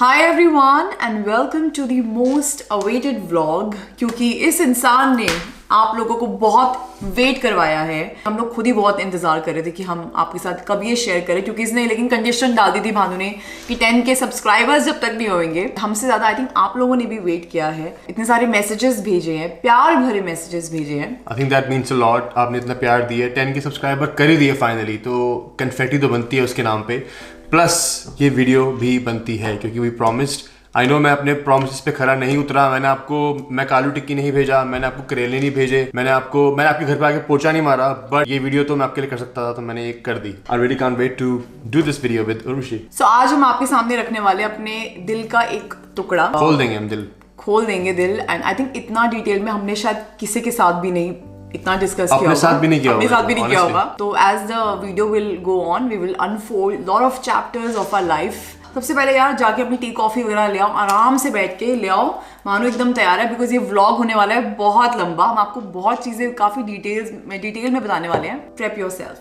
Hi everyone and welcome to the most awaited vlog। क्योंकि इस इंसान ने आप लोगों को बहुत वेट करवाया है। हम लोग खुद ही बहुत इंतजार कर रहे थे कि हम आपके साथ कब ये शेयर करें, क्योंकि इसने लेकिन कंडीशन डाल दी थी भानु ने कि 10K सब्सक्राइबर्स जब तक नहीं होंगे। हमसे ज्यादा आई थिंक आप लोगों ने भी वेट किया है, इतने सारे मैसेजेस भेजे हैं, प्यार भरे मैसेजेस भेजे हैं। I think that means a lot. आपने इतना प्यार दिया, 10K सब्सक्राइबर कर ही दिए फाइनली, तो कन्फेटी तो बनती है उसके नाम पे, प्लस ये वीडियो भी बनती है क्योंकि वी प्रॉमिस्ड। आई नो मैं अपने प्रॉमिसेस पे खरा नहीं उतरा। मैं कालू टिक्की नहीं भेजा, मैंने आपको करेले नहीं भेजे, मैंने आपके घर पे आके पोछा नहीं मारा, बट ये वीडियो तो मैं आपके लिए कर सकता था, तो मैंने ये कर दी। I really can't wait to do this video with Urvashi. So आज हम आपके सामने रखने वाले अपने दिल का एक टुकड़ा खोल देंगे हम दिल, खोल देंगे दिल। एंड आई थिंक इतना डिटेल में हमने शायद किसी के साथ भी नहीं इतना डिस्कस किया होगा, अपने साथ भी नहीं किया होगा। तो as the video will go on we will unfold lot of chapters of our life. सबसे पहले यार जाके अपनी टी कॉफी वगैरह ले आओ, आराम से बैठ के ले आओ। मानो एकदम तैयार है बिकॉज ये व्लॉग होने वाला है बहुत लंबा। हम आपको बहुत चीजें काफी डिटेल में बताने वाले हैं। Prep yourself.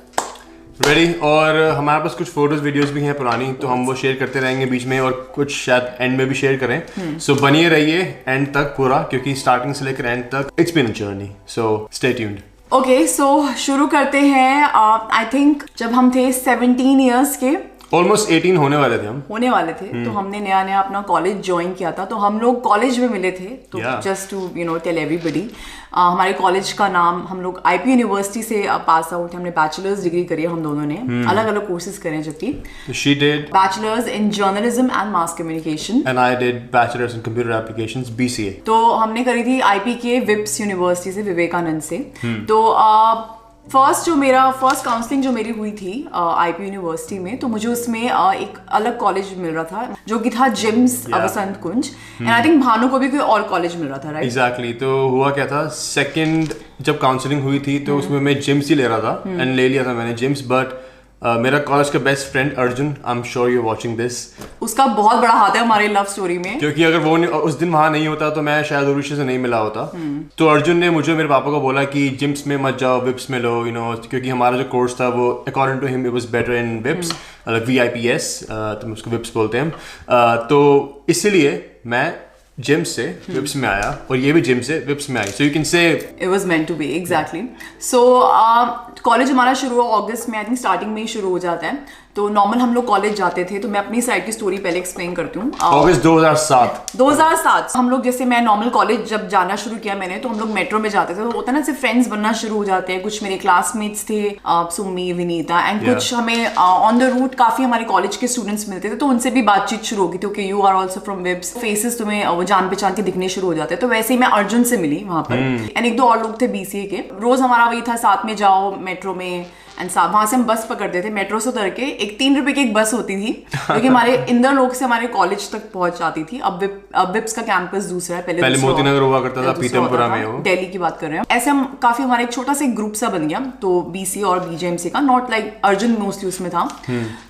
रेडी। और हमारे पास कुछ फोटोज वीडियोस भी हैं पुरानी, तो हम वो शेयर करते रहेंगे बीच में, और कुछ शायद एंड में भी शेयर करें। सो बनिए रहिए एंड तक पूरा, क्योंकि स्टार्टिंग से लेकर एंड तक it's been a journey, so stay tuned. Okay so शुरू करते हैं। आई थिंक जब हम थे 17 ईयर्स के, ऑलमोस्ट 18 होने वाले थे। तो हमने नया अपना कॉलेज ज्वाइन किया था, तो हम लोग कॉलेज में मिले थे। तो जस्ट टू टेल एवरीबडी, हमारे कॉलेज का नाम, हम लोग IP यूनिवर्सिटी से पास आउट। हमने बैचलर्स डिग्री करी है हम दोनों ने, अलग अलग कोर्सेज करे हैं। जबकि she did bachelors in journalism and mass communication and I did bachelor's in computer applications BCA। तो हमने करी थी IP के विप्स यूनिवर्सिटी से, विवेकानंद से। तो फर्स्ट काउंसलिंग जो मेरी हुई थी IP यूनिवर्सिटी में, तो मुझे उसमें एक अलग कॉलेज मिल रहा था जो कि था JIMS Vasant Kunj. And I think Bhanu को भी कोई और कॉलेज मिल रहा था, राइट? एग्जैक्टली। तो हुआ क्या था, सेकंड जब काउंसलिंग हुई थी तो उसमें मैं जिम्स ही ले रहा था, एंड ले लिया था मैंने जिम्स। बट मेरा कॉलेज का best friend Arjun, I am sure you watching this, उसका बहुत बड़ा हाथ है हमारी लव स्टोरी में, क्योंकि अगर वो उस दिन वहां नहीं होता तो मैं शायद उर्वशी से नहीं मिला होता। तो अर्जुन ने मुझे मेरे पापा को बोला कि जिम्स में मत जाओ, विप्स में लो, क्योंकि हमारा जो कोर्स था वो according to him it was better in VIPS, VIPS, तो उसको विप्स बोलते हैं हम। तो इसीलिए मैं जिम से विप्स में आया, और ये भी जिम से विप्स में आई। So you can say it was meant to be. Exactly. So college हमारा शुरू हुआ अगस्त में, आई थिंक स्टार्टिंग में ही शुरू हो जाता है। तो नॉर्मल हम लोग कॉलेज जाते थे। तो मैं अपनी साइड की स्टोरी पहले एक्सप्लेन करती हूँ। अगस्त 2007 हम लोग, जैसे मैं नॉर्मल कॉलेज जब जाना शुरू किया मैंने, तो हम लोग मेट्रो में जाते थे। तो होता है ना, सिर्फ फ्रेंड्स बनना शुरू हो जाते हैं। कुछ मेरे क्लासमेट्स थे, सुमी, विनीता, एंड कुछ हमें ऑन द रूट काफी हमारे कॉलेज के स्टूडेंट्स मिलते थे, तो उनसे भी बातचीत शुरू होगी थी। Okay, you are also from VIPS, faces तुम्हें वो जान पहचान के दिखने शुरू हो जाते हैं। तो वैसे ही मैं अर्जुन से मिली वहां पर, एंड एक दो और लोग थे BCA के। रोज हमारा वही था, साथ में जाओ मेट्रो में, एंड वहां से हम बस पकड़ते थे। मेट्रो से उतर के एक 3 रुपए की एक बस होती थी जो कि हमारे इंदर लोग से हमारे कॉलेज तक पहुंच जाती थी। अब विप्स का कैंपस दूसरा है, पहले मोती नगर हुआ करता था, पीतमपुरा में हो, दिल्ली की बात कर रहे हैं। ऐसे हम काफी, हमारा एक छोटा सा ग्रुप सा बन गया। तो BCA और BJMC का, नॉट लाइक अर्जुन मोस्टली उसमें था।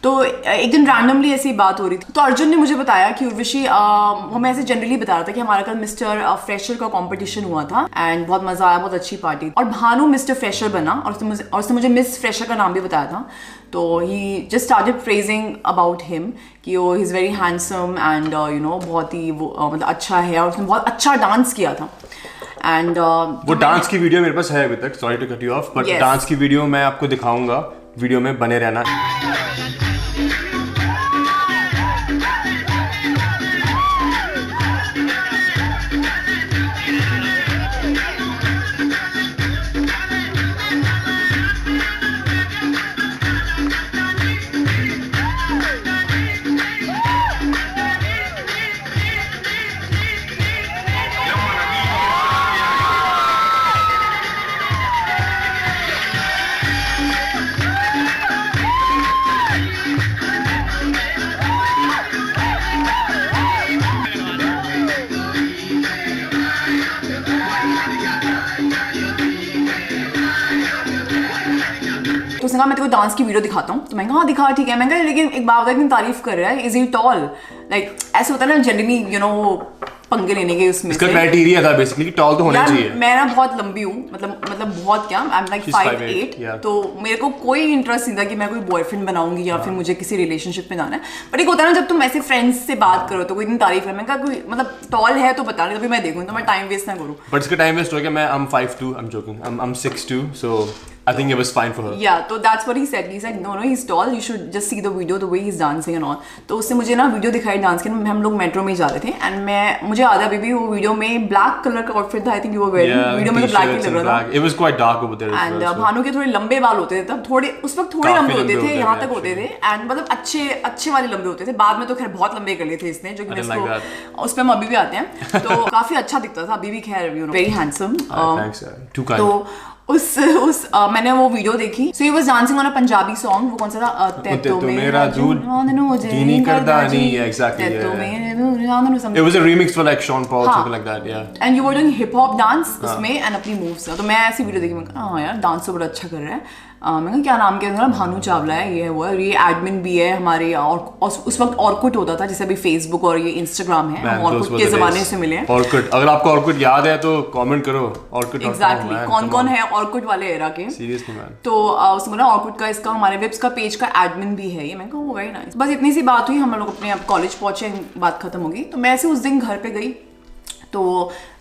तो एक दिन रैंडमली ऐसी बात हो रही थी, तो अर्जुन ने मुझे बताया कि उर्वशी, हमें ऐसे जनरली बता रहा था कि हमारा कल मिस्टर फ्रेशर का कॉम्पिटिशन हुआ था, एंड बहुत मजा आया, बहुत अच्छी पार्टी, और भानु मिस्टर फ्रेशर बना, और उसने मुझे मिस फ्रेशर का नाम भी बताया था। तो he just started praising about him कि वो he is very handsome and बहुत ही वो मतलब अच्छा है, और उसने बहुत अच्छा डांस किया था। एंड वो डांस की वीडियो मेरे पास है अभी तक, sorry to cut you off, but dance की वीडियो मैं आपको दिखाऊंगा। वीडियो में बने रहना। उसने कहा मैं तेरे को डांस की वीडियो दिखाता हूँ। तो मैं कहा हाँ दिखा, ठीक है। मैं कहा लेकिन एक बात, इतनी तारीफ कर रहा है, इज ही टॉल? लाइक ऐसे होता है ना जनरली, पंगे लेने के उसमें इसका क्राइटेरिया था बेसिकली कि टॉल तो होना चाहिए। मैं ना बहुत लंबी हूँ, मतलब बहुत क्या, आई एम लाइक 5'8", तो मेरे को कोई इंटरेस्ट नहीं था कि मैं कोई बॉयफ्रेंड बनाऊंगी या फिर मुझे किसी रिलेशनशिप में जाना है। बट एक होता है ना जब तुम ऐसे फ्रेंड्स से बात करो तो कोई इतनी तारीफ है, मैं कहा कोई मतलब टॉल है तो बता रही, तभी मैं देखूँ, तो मैं टाइम वेस्ट ना करूँ। बट इसका टाइम वेस्ट हो गया। मैं I'm 5'2", I'm joking, I'm 6'2", so I think it was fine for her. Yeah, so that's what he said. He said, no, he's tall. You should just see the video, the way he's dancing and all. तो उससे मुझे ना video दिखाई dance के, हम लोग metro में ही जा रहे थे एंड मुझे याद है अभी भी वो वीडियो में ब्लैक कलर का आउटफिट था। I think you were wearing, video में तो ब्लैक ही लग रहा था। It was quite dark over there. And Bhanu के थोड़े लंबे बाल होते थे तब, थोड़े उस वक्त थोड़े लंबे होते थे, यहाँ तक होते थे एंड मतलब अच्छे वाले लंबे होते थे। बाद में तो खैर बहुत लंबे कर लिए थे इसने, जो कि इसको उस पर हम अभी भी आते हैं। तो काफी अच्छा दिखता था, अभी भी खैर वेरी हैंडसम। तो मैंने वो वीडियो देखी। So he was dancing on a Punjabi song. वो कौन सा था? तेतो मेरा दूध नी करदा नी, exactly. It was a remix for like Sean Paul, something like that, yeah. And you were doing hip hop dance उसमें एंड अपनी मूव्स। तो मैं ऐसी वीडियो देखी, मैं कहा हाँ यार डांस तो बड़ा अच्छा कर रहा है। मैं कहा क्या नाम क्या, भानु चावला है, ये वो है, ये एडमिन भी है हमारे। और उस वक्त ऑर्कुट होता था, जैसे अभी फेसबुक और ये इंस्टाग्राम है, हम ऑर्कुट के जमाने से मिले हैं। ऑर्कुट, अगर आपको ऑर्कुट याद है तो कमेंट करो। ऑर्कुट एग्जैक्टली, कौन है ऑर्कुट वाले एरा के? Seriously man. तो उसने बोला ऑर्कुट का, इसका हमारे वेब्स का पेज का एडमिन भी है ये। मैं कहा वेरी नाइस। बस इतनी सी बात हुई, हम लोग अपने कॉलेज पहुंचे, बात खत्म होगी। तो मैं ऐसे उस दिन घर पे गई तो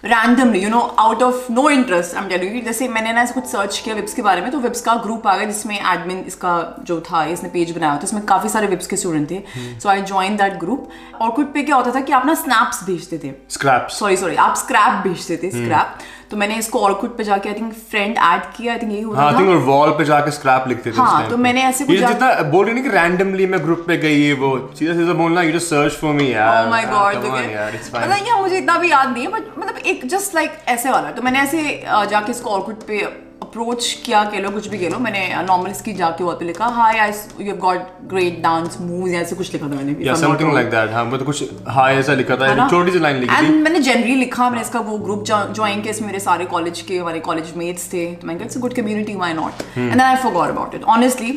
randomly out of no interest I am telling you, जैसे मैंने ना कुछ सर्च किया विब्स के बारे में, तो विब्स का ग्रुप आ गया जिसमें एडमिन इसका जो था, इसने पेज बनाया था, इसमें काफी सारे विब्स के स्टूडेंट थे। So I join that group. Orkut पे क्या होता था कि आप ना स्नैप्स भेजते थे, सॉरी आप स्क्रैप भेजते थे, स्क्रैप। तो मैंने इसको ऑर्कुट पे जाके आई थिंक फ्रेंड ऐड किया, आई थिंक यही होता था। आई थिंक और वॉल पे जाके स्क्रैप लिखते थे। हाँ, तो मैंने ऐसे कुछ जितना बोल रही नहीं कि रैंडमली मैं ग्रुप पे गई है, वो सीधा बोलना you just search for me यार। ओह माय गॉड, मतलब ये मुझे इतना भी याद नहीं है, बट मतलब एक जस्ट लाइक ऐसे वाला। तो मैंने ऐसे जाके इसको ऑर्कुट पे अप्रोच किया, कह लो कुछ भी कह लो, मैंने नॉर्मल इसकी जाके वहाँ पे लिखा hi you have got great dance moves, ऐसे कुछ लिखा था मैंने, या समथिंग लाइक दैट। हां, मतलब कुछ हाय ऐसा लिखा था, छोटी सी लाइन लिखी थी। एंड मैंने जनरली लिखा, मैंने इसका वो ग्रुप ज्वाइन किया, इसमें मेरे सारे कॉलेज के हमारे कॉलेज मेट्स थे, तो मैंने कहा it's a good community, why not. And then I forgot about it honestly,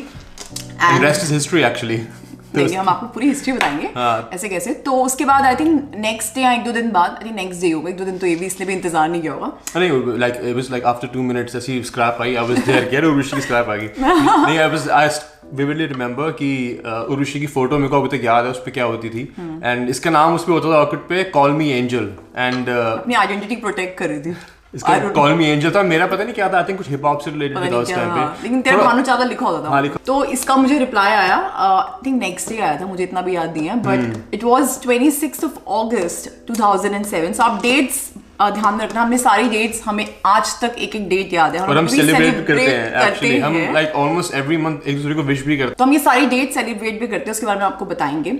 and rest is history actually. नहीं, हम आपको पूरी हिस्ट्री बताएंगे ऐसे कैसे। तो उसके बाद आई थिंक नेक्स्ट डे या 1-2 दिन बाद, आई थिंक नेक्स्ट डे होगा, 1-2 दिन तो ये भी इसने भी इंतजार नहीं किया होगा। नहीं, like it was like after 2 minutes ऐसी स्क्रैप आई, आई वाज देयर, क्या उर्वशी की स्क्रैप आ गई। नहीं, आई विविडली रिमेंबर कि उर्वशी की फोटो मेरे को अभी तक याद है, उस पे क्या होती थी, एंड इसका नाम उस पे होता था ऑर्कुट पे, कॉल मी एंजल, एंड अपनी आइडेंटिटी प्रोटेक्ट कर रही थी। इसका कॉल मी एंजल था, मेरा पता नहीं क्या था, आई थिंक कुछ हिप हॉप से रिलेटेड था उस टाइम पे, लेकिन तेरा भानु चावला लिखा होता था। तो इसका मुझे रिप्लाई आया, आई थिंक नेक्स्ट डे आया था, मुझे इतना भी याद नहीं है, बट इट वाज 26 August 2007। सो आप डेट्स ध्यान में रखना, हमने सारी डेट्स, हमें आज तक एक डेट याद है, और हम सेलिब्रेट करते हैं एक्चुअली, हम लाइक ऑलमोस्ट एवरी मंथ एक दूसरे को विश भी करते हैं, तो हम ये सारी डेट सेलिब्रेट भी करते हैं, उसके बारे में आपको बताएंगे।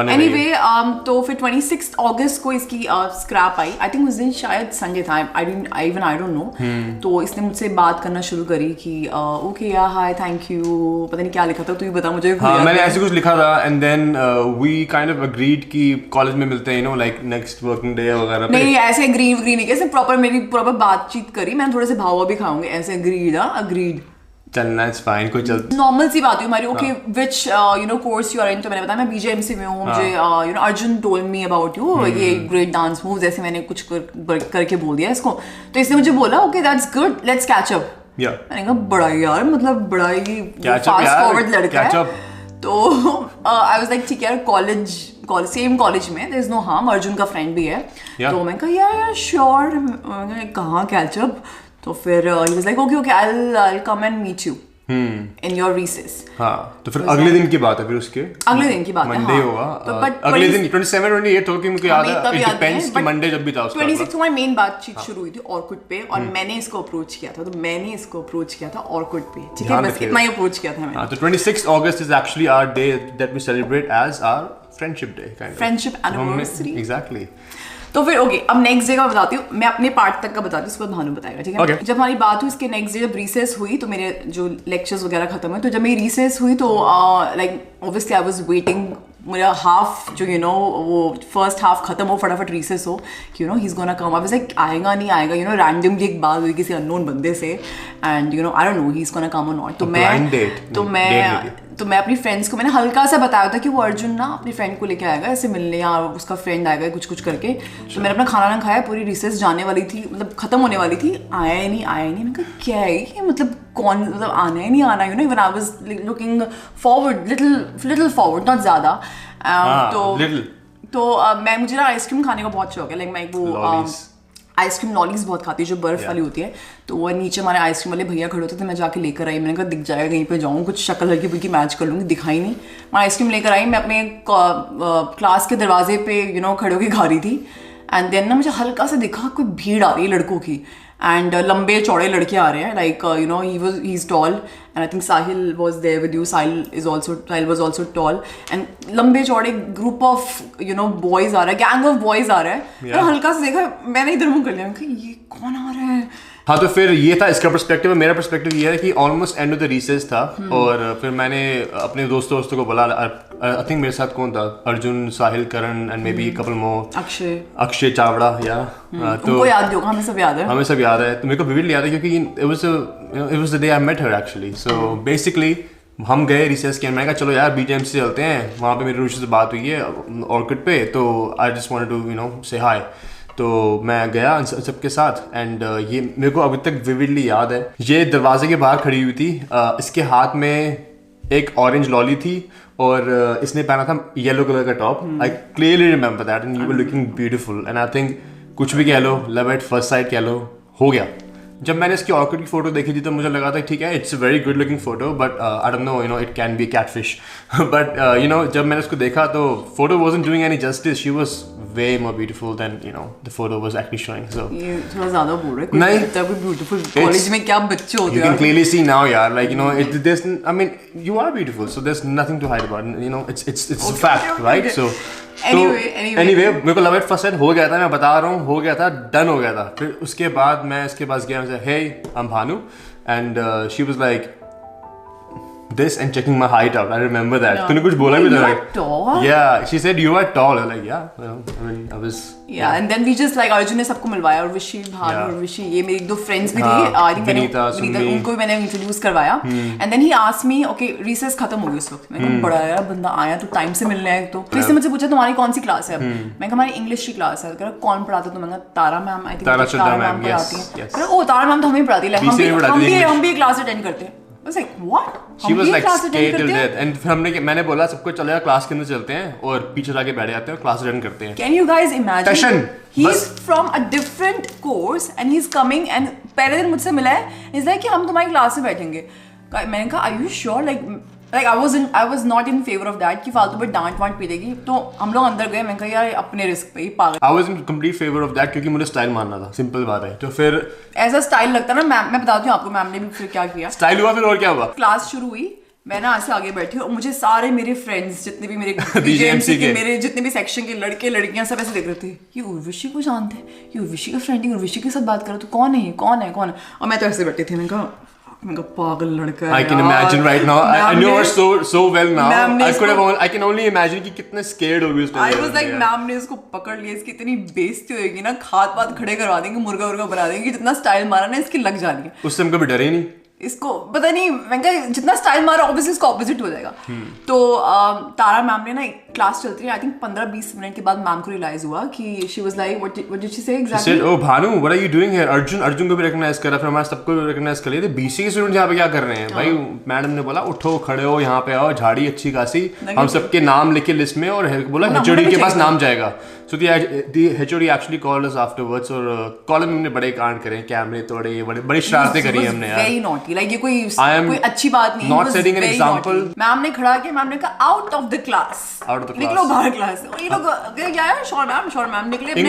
एनीवे, तो फिर 26 अगस्त को इसकी स्क्रैप आई, आई थिंक उस दिन शायद संडे था, आई डोंट नो। तो इसने मुझसे बात करना शुरू करी कि ओके या हाय थैंक यू, पता नहीं क्या लिखा था, तू ही बता मुझे। हाँ, मैंने ऐसे कुछ लिखा था, and then we kind of agreed कि कॉलेज में मिलते हैं, लाइक नेक्स्ट वर्किंग डे वगैरह। नहीं, ऐसे अग्री नहीं कैसे, प्रॉपर मेरी प्रॉपर बातचीत करी, मैंने थोड़े से भावा भी खाऊंगे, ऐसे अग्रीड चलना, इट्स फाइन, कोई चल नॉर्मल सी बात हुई हमारी। Okay, which course you are in, तो मैंने बताया मैं बीजेएमसी में हूँ, मुझे Arjun told me about you, ये ग्रेट डांस मूव्स, ऐसे मैंने कुछ करके बोल दिया इसको। तो इसने मुझे बोला okay that's good, let's catch up. मैंने कहा बड़ा यार, मतलब बड़ा ही फास्ट फॉरवर्ड लड़का है। तो आई वाज लाइक ठीक है, कॉलेज सेम कॉलेज में, there is no harm, Arjun का फ्रेंड भी है। तो मैं कहा यार श्योर, कहाँ कैचअप। तो फिर he was like okay I will come and meet you in your recess. हाँ, तो फिर अगले दिन की बात है, फिर उसके अगले दिन की बात है, मंडे होगा, अगले दिन 27-28 होगा, मुझे याद है, इट डिपेंड्स कि मंडे जब भी था उसका। 26 को हमारी मेन बातचीत शुरू हुई थी ऑर्कुट पे, और मैंने इसको अप्रोच किया था, तो मैंने इसको अप्रोच किया था ऑर्कुट पे, ठीक है, बस इतना ही अप्रोच किया था मैंने। तो 26 August is actually our day that we celebrate as our friendship day, kind of friendship anniversary. Exactly. तो फिर ओके, अब नेक्स्ट डे का बताती हूँ, मैं अपने पार्ट तक का बताती हूँ, उसके बाद भानु बताएगा, ठीक है। Okay. जब हमारी बात हुई, इसके नेक्स्ट डे जब रिसेस हुई, तो मेरे जो लेक्चर्स वगैरह खत्म हुए, तो जब मेरी रिसेस हुई तो like obviously I was waiting, मेरा हाफ जो वो फर्स्ट हाफ खत्म हो, फटाफट रिसेस हो कि he is gonna come. I was like आएगा नहीं आएगा, रैंडमली एक बात हुई किसी अननोन बंदे से, and I don't know he is gonna come और नॉट। तो मैं तो मैं अपनी फ्रेंड्स को मैंने हल्का सा बताया था कि वो अर्जुन ना अपनी फ्रेंड को लेके आएगा ऐसे मिलने, या उसका फ्रेंड आएगा कुछ कुछ करके। तो मैंने अपना खाना ना खाया, पूरी रिसेस जाने वाली थी, मतलब खत्म होने वाली थी, आया ही नहीं। मैंने कहा क्या है ये, मतलब कौन, मतलब आना ही नहीं आना, you know. Even I was looking forward, little forward, not ज़्यादा। तो मैं, मुझे ना आइसक्रीम खाने का बहुत शौक है, लाइक मैं वो आइसक्रीम लॉलीज बहुत खाती है जो बर्फ वाली होती है। तो वो नीचे हमारे आइसक्रीम वाले भैया खड़े होते थे, मैं जाके लेकर आई। मैंने कहा दिख जाएगा कहीं पे जाऊँ, कुछ शक्ल हल्की फुल्की मैच कर लूँगी, दिखाई नहीं। मैं आइसक्रीम लेकर आई, मैं अपने क्लास के दरवाजे पे खड़े होकर खा रही थी। एंड देन ना मुझे हल्का सा दिखा कोई भीड़ आ रही है लड़कों की, एंड लंबे चौड़े लड़के आ रहे हैं, like he is tall, and I think Sahil was there with you, Sahil was also tall, and लंबे चौड़े ग्रुप ऑफ बॉयज आ रहा है, गैंग ऑफ बॉयज आ रहा है। मैंने हल्का सा देखा, मैंने इधर मुंह कर लिया, ये कौन आ रहा है। हाँ, तो फिर ये था इसका पर्सपेक्टिव। मेरा पर्सपेक्टिव ये है कि almost end of the recess था, और फिर मैंने अपने दोस्तों को बोला, आई थिंक मेरे साथ कौन था, अर्जुन, साहिल, करण एंड मे बी कपल मोर, अक्षय चावड़ा, या तो उनको याद होगा, हमें सब याद है, तो मेरे को विविडली याद है क्योंकि it was the day I met her actually. So basically हम गए रिसेस के, मैंने कहा चलो यार बीजेएमसी चलते हैं, वहाँ पे मेरी रुचि से बात हुई है ऑर्किड पे, तो आई जस्ट वांटेड टू से हाय। तो मैं गया सबके साथ, एंड ये मेरे को अभी तक विविडली याद है, ये दरवाजे के बाहर खड़ी हुई थी, इसके हाथ में एक ऑरेंज लॉली थी, और इसने पहना था येलो कलर का top. I clearly remember that, and you were looking beautiful, and I think कुछ भी कह लो, लव एट फर्स्ट साइट कह लो, हो गया। जब मैंने इसकी ऑर्किड की फोटो देखी थी तो मुझे लगा था ठीक है, it's a very good looking photo, but I don't know, it can be catfish, but जब मैंने उसको देखा तो photo wasn't doing any justice, she was way more beautiful than the photo was actually showing. So ये थोड़ा ज़्यादा बोल रहे हैं, नहीं इतना भी beautiful, कॉलेज में क्या बच्चे होते हैं, you can clearly see now यार, like there's, I mean you are beautiful, so there's nothing to hide about it. It's a fact, right? So anyway मेरे को लव एट फर्स्ट साइट हो गया था, मैं बता रहा हूँ, हो गया था, डन हो गया था। फिर उसके बाद मैं इसके पास गया, मैं hey I'm Bhanu, and she was like this and checking my height out. I remember that. तूने कुछ बोला भी था, like tall? Yeah, she said you are tall. I was like yeah, well, I mean I was yeah, and then we just like Arjun ने सबको मिलवाया, और विशी, भानु और विशी, ये मेरी 2 फ्रेंड्स भी थी, आई थिंक विनीता, उनको भी मैंने इंट्रोड्यूस करवाया। And then he asked me, okay recess खत्म हो गई उस वक्त, मैंने कहा बड़ा यार बंदा आया तो टाइम से मिलने आया, तो इसने मुझसे पूछा तुम्हारी कौन सी क्लास है अब, मैं कहा हमारी इंग्लिश की क्लास है। कह रहा कौन पढ़ाता, तो मैंने कहा Tara ma'am, I think Tara ma'am पढ़ाती है। कह रहा ओ तारा मैम तो हमें पढ़ाती है, हम भी क्लास अटेंड करते हैं। I was like, what? She was like scared till death, and फिर मैंने बोला सबको चलो यार क्लास के अंदर चलते हैं, और पीछे जाके बैठ जाते हैं और क्लास अटेंड करते हैं। Can you guys imagine? He's from a different course and he's coming, and पहले दिन मुझसे मिला है, he's like कि हम तुम्हारी क्लास में बैठेंगे। मैंने कहा are you sure? Like I was not in favor of that कि फालतू में डांट वांट पीटेगी। तो हम लोग अंदर गए, मैंने कहा यार अपने रिस्क पे ही पागल। I was in complete favor of that क्योंकि मुझे स्टाइल मारना था, सिंपल बात है। तो फिर ऐसा स्टाइल लगता ना, मैं बताती हूँ आपको, मैम ने भी फिर क्या किया। स्टाइल हुआ फिर, और क्या हुआ? क्लास शुरू हुई, मैं ना ऐसे आगे बैठी, और मुझे सारे मेरे फ्रेंड्स जितने भी मेरे बीजेएमसी के मेरे जितने भी सेक्शन के लड़के लड़कियां सब ऐसे देख रहे थे, ये उर्वशी को जानते हैं, ये उर्वशी का फ्रेंड है, उर्वशी के साथ बात करो, तो कौन है, और मैं तो ऐसे बैठी थी, मैंने कहा पागल लड़का है। I can imagine right now. I know her so well now. I can only imagine कि कितने scared होगी उस time. I was like ma'am ने इसको पकड़ लिया, इसकी इतनी बेइज्जती होगी ना, खात पात खड़े करवा देंगे, मुर्गा बना देंगे, जितना स्टाइल मारा ना इसकी लग जानी है। उस टाइम कभी डरे ही नहीं इसको, पता नहीं, मैंने कहा जितना स्टाइल मारा ऑब्वियसली इसका ऑपोजिट हो जाएगा। तो तारा मैम ने ना क्लास चलती है, आई थिंक 15-20 मिनट के बाद मैम को रियलाइज हुआ कि she was like what did she say exactly, she said, oh Bhanu what are you doing here, Arjun को भी रिकॉग्नाइज करा, फिर हमारे सबको भी रिकॉग्नाइज कर लिया, तो बीसी के स्टूडेंट यहाँ पे क्या कर रहे हैं भाई। मैडम ने बोला उठो खड़े हो, यहाँ पे आओ, झाड़ी अच्छी खासी, हम सबके नाम लिखे लिस्ट में, और बोला एचओडी के पास नाम जाएगा। So the HOD actually called us afterwards, और कॉलेज में हमने बड़े कांड करे, कैमरे तोड़े, बड़ी शरारतें करी हमने यार। Very naughty, like ये कोई अच्छी बात नहीं। Not setting an example. Ma'am ने खड़ा किया, मैम ने कहा out of the class, निकलो बाहर क्लास। ये लोग क्या है, श्योर मैम निकले अपने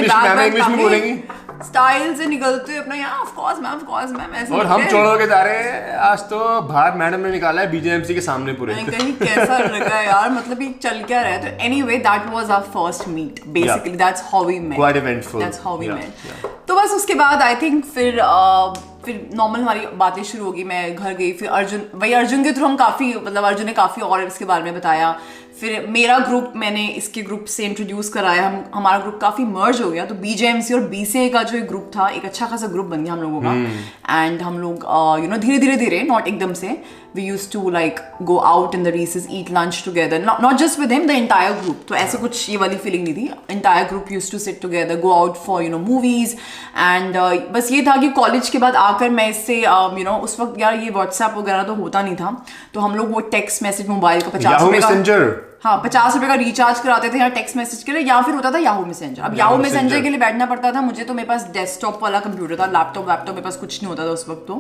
इंग्लिश में बोलेंगी, स्टाइल से निकलते अपना, यहाँ ऑफ कोर्स मैम ऐसे, और हम छोड़ के जा रहे हैं। आज तो बाहर मैडम ने निकाला है बीजेएमसी के सामने पूरे, कहीं कैसा लगा यार, मतलब ये चल क्या रहा है। तो anyway that was our first meet basically, that's how we met. Quite eventful. That's how we met. तो बस उसके बाद आई थिंक फिर नॉर्मल हमारी बातें शुरू होगी। मैं घर गई, फिर अर्जुन के थ्रू हम काफ़ी, मतलब अर्जुन ने काफ़ी और इसके बारे में बताया। फिर मेरा ग्रुप मैंने इसके ग्रुप से इंट्रोड्यूस कराया, हमारा ग्रुप काफ़ी मर्ज हो गया, तो BJMC और BCA का जो एक ग्रुप था, एक अच्छा खासा ग्रुप बन गया हम लोगों का। एंड हम लोग धीरे धीरे नॉट एकदम से, we used to like go out in the recess, eat lunch together, not just with him, the entire group. तो ऐसे कुछ ये वाली फीलिंग नहीं थी, entire group used to sit together, go out for movies, and बस ये था कि कॉलेज के बाद आकर मैं इससे उस वक्त यार ये व्हाट्सएप वगैरह तो होता नहीं था, तो हम लोग वो टेक्स्ट मैसेज मोबाइल का 50 रुपए का, हाँ 50 रुपए का रिचार्ज कराते थे या टेक्स्ट मैसेज के लिए, या फिर होता था याहू मैसेंजर। अब याहू मैसेंजर के लिए बैठना पड़ता था मुझे, तो मेरे पास डेस्कटॉप वाला कंप्यूटर था, लैपटॉप मेरे पास कुछ नहीं होता था उस वक्त तो।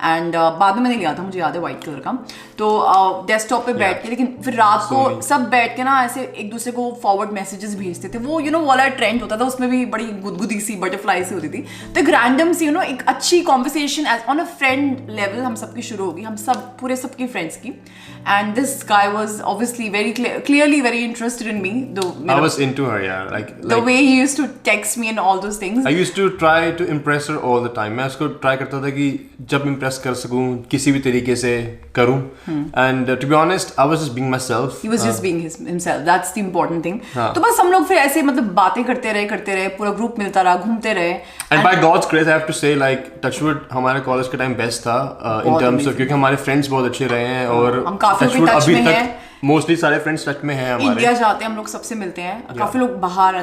एंड बाद में मैंने लिया था, मुझे याद है, व्हाइट कलर का। तो डेस्कटॉप पे बैठ के, लेकिन फिर रात को सब बैठ के ना ऐसे एक दूसरे को फॉरवर्ड मैसेजेस भेजते थे, वो वाला ट्रेंड होता था, उसमें भी बड़ी गुदगुदी सी बटरफ्लाई सी होती थी। तो एक रैंडम सी एक अच्छी conversation on a friend level हम सबकी शुरू होगी, हम सब पूरे सबकी फ्रेंड्स की। And this guy was obviously very clearly very interested in me, though I was into her, yeah, like the way he used to text me and all those things. I used to try to impress her all the time. मैं उसको try करता था कि जब impress कर सकूं किसी भी तरीके से करूं, and to be honest I was just being myself. He was just being himself. That's the important thing. तो बस हम लोग फिर ऐसे मतलब बातें करते रहे, पूरा ग्रुप मिलता रहा, घूमते रहे। And by God's grace I have to say, like touchwood हमारे कॉलेज का टाइम बेस्ट था in terms of, क्योंकि हमारे फ्रेंड्स बहुत अच्छे रहे हैं, और हम काफी टच में हैं, मोस्टली सारे फ्रेंड्स टच में हैं हमारे। इंडिया जाते हैं हम लोग, सबसे मिलते हैं, काफी लोग बाहर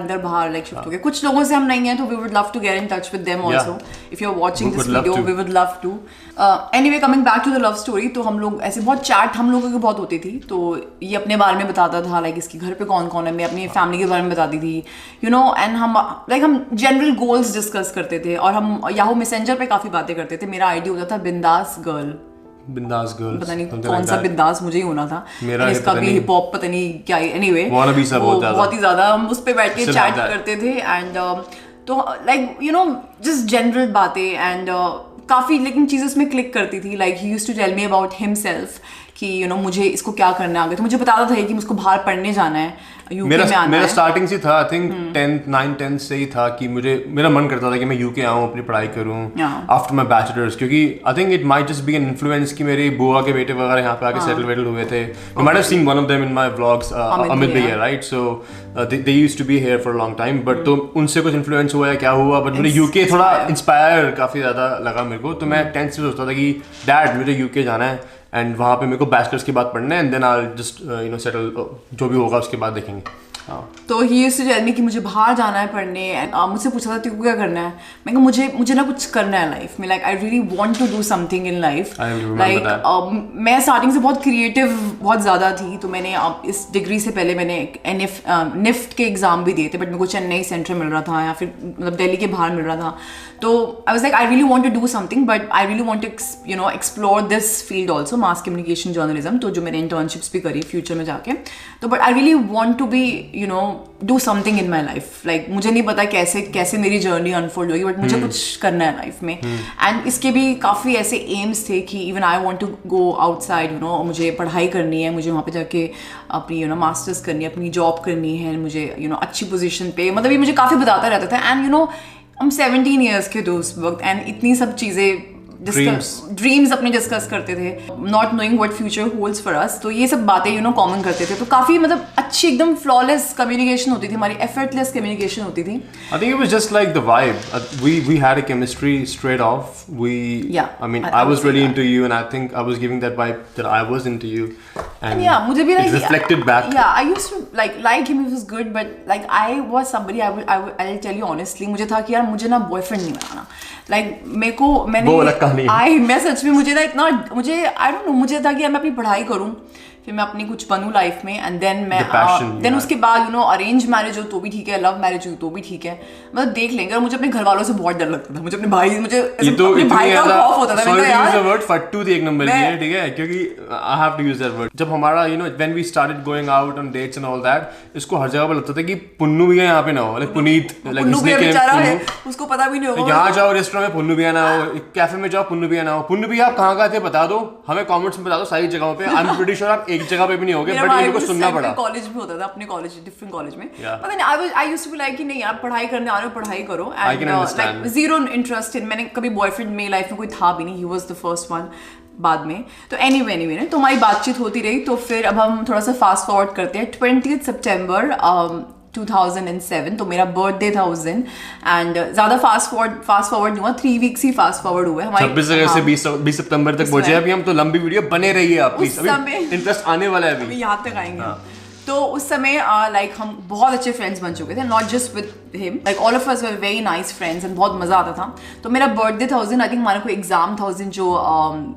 लाइक शिफ्ट हो गए, कुछ लोगों से हम नहीं हैं, तो we would love to get in touch with them also, if you are watching this video we would love to. Anyway, coming back to the love story, तो हम लोग ऐसे बहुत चैट हम लोगों की बहुत होती थी, तो ये अपने बारे में बताता था, लाइक इसके घर पे कौन कौन है, मैं अपनी फैमिली के बारे में बताती थी, एंड हम जनरल गोल्स डिस्कस करते थे, और हम याहू मैसेंजर पे काफी बातें करते थे। मेरा आईडी होता था बिंदास गर्ल, पता नहीं कौन सा बिंदास मुझे ही होना था, इसका भी हिप हॉप पता नहीं क्या, एनीवे बहुत ही ज्यादा हम उस पे बैठ के चैट करते थे। एंड तो लाइक जस्ट जनरल बातें, एंड काफी लेकिन चीजें उसमें क्लिक करती थी। Like he used to tell me about himself कि मुझे इसको क्या करना है आगे, तो मुझे बताता था कि मुझको बाहर पढ़ने जाना है, यूके में आना है। मेरा स्टार्टिंग से था, आई थिंक 9th से ही था कि मेरा मन करता था कि मैं यूके आऊँ, अपनी पढ़ाई करूँ आफ्टर माई बैचलर्स, क्योंकि I think it might just be an influence कि मेरी बुआ के बेटे वगैरह यहाँ पे आके सेटल हुए थे। You might have seen one of them in my vlogs, Amit bhaiya, right? So they used to be here for a long time, but तो उनसे कुछ इन्फ्लुएंस हुआ या क्या हुआ, बट मुझे यूके थोड़ा इंस्पायर काफी ज्यादा लगा मेरे को। तो मैं 10th से सोचता था कि डैड मुझे यूके जाना है, एंड वहाँ पे मेरे को बैचलर्स की बात पढ़ना है, and then I just settle, जो भी होगा उसके बाद देखेंगे। तो he used to tell me कि मुझे बाहर जाना है पढ़ने, एंड मुझसे पूछा था तेरे को क्या करना है, मैं कहा मुझे ना कुछ करना है लाइफ में, like I really want to do something in life. Like मैं स्टार्टिंग से बहुत क्रिएटिव बहुत ज़्यादा थी, तो मैंने इस डिग्री से पहले मैंने निफ्ट के एग्जाम भी दिए थे, बट मेरे को चेन्नई सेंट्रल मिल रहा था या फिर मतलब दिल्ली के बाहर मिल रहा था। तो I was like I really want to do something, but I really want to explore this field also, mass communication journalism, तो जो मैंने इंटर्नशिप्स भी करी फ्यूचर में जाके। तो but I really want to be do something in my life. Like मुझे नहीं पता कैसे मेरी जर्नी अनफोल्ड होगी, बट मुझे कुछ करना है लाइफ में। एंड इसके भी काफ़ी ऐसे एम्स थे कि even I want to go outside, मुझे पढ़ाई करनी है, मुझे वहाँ पे जाके अपनी मास्टर्स करनी है, अपनी जॉब करनी है, मुझे अच्छी पोजीशन पे, मतलब ये मुझे काफ़ी बताता रहता था। एंड हम 17 ईयर्स के थे उस वक्त, एंड इतनी सब चीज़ें ड्रीम्स अपने डिस्कस करते थे, not knowing what future holds for us. तो ये सब बातें कॉमन करते थे, तो काफी मतलब अच्छी एकदम फ्लॉलेस कम्युनिकेशन होती थी हमारी, एफर्टलेस कम्युनिकेशन होती थी। I think it was just like the vibe. We had a chemistry straight off. I mean, I was really into you, and I think I was giving that vibe that I was into you. And yeah, मुझे भी it reflected back. Yeah, I used to like him. He was good, but like I was somebody. I'll tell you honestly, मुझे था कि यार मुझे ना boyfriend नहीं बनाना। मैं सच में मुझे आई डोंट नो, मुझे था कि मैं अपनी पढ़ाई करूं, फिर मैं अपनी कुछ बनूं लाइफ में, एंड देन उसके बाद अरेंज मैरिज हो तो भी ठीक है, लव मैरिज हो तो भी ठीक है, मतलब देख लेंगे। और मुझे अपने घर वालों से बहुत डर लगता था, मुझे अपने भाई का खौफ होता था। मैं यार वर्ड फट्टू थी एक नंबर की, ठीक है, क्योंकि I have to use that word. जब हमारा when we started going out on dates and all that, इसको हर जगह पर लगता था कि पुन्नू भैया यहाँ पे ना हो, लाइक पुनीत, उसको पता भी नहीं होगा, यहाँ जाओ रेस्टोरेंट में पुन्नू भैया ना हो, कैफे में जाओ पुन्नू भैया ना हो। पुन्नू भैया आप कहाँ गए थे बता दो, हमें कमेंट्स में बता दो सारी जगहों पे। आई एम प्रीटी श्योर आप एक जगह पे भी नहीं होगे, बट मेरे को सुनना पड़ा। कॉलेज में होता था, अपने कॉलेज, डिफरेंट कॉलेज में, पता नहीं, I used to be like कि नहीं यार पढ़ाई करने आ रहे हो, पढ़ाई करो, and like zero interest in. मैंने कभी बॉयफ्रेंड मेरी लाइफ में कोई था भी नहीं, he was the first one. बाद में। तो एनीवे तो हमारी बातचीत होती रही। तो फिर अब हम थोड़ा सा फास्ट फॉरवर्ड करते हैं 20 सितंबर 2007, तो मेरा बर्थडे था उस दिन। एंड ज़्यादा फास्ट फॉरवर्ड नहीं हुआ, 3 वीक्स ही फास्ट फॉरवर्ड हुए हमारे। 26 अगस्त से 20 सितंबर तक पहुंचे अभी हम, तो लंबी वीडियो बने रही है आप प्लीज, अभी इंटरेस्ट आने वाला है अभी यहाँ तक आएंगे। तो उस समय लाइक हम बहुत अच्छे फ्रेंड्स बन चुके थे, not just with him, like all of us were very nice friends and बहुत मजा आता था। तो मेरा बर्थडे था उस दिन, आई थिंक हमारा कोई एग्जाम था उस दिन, जो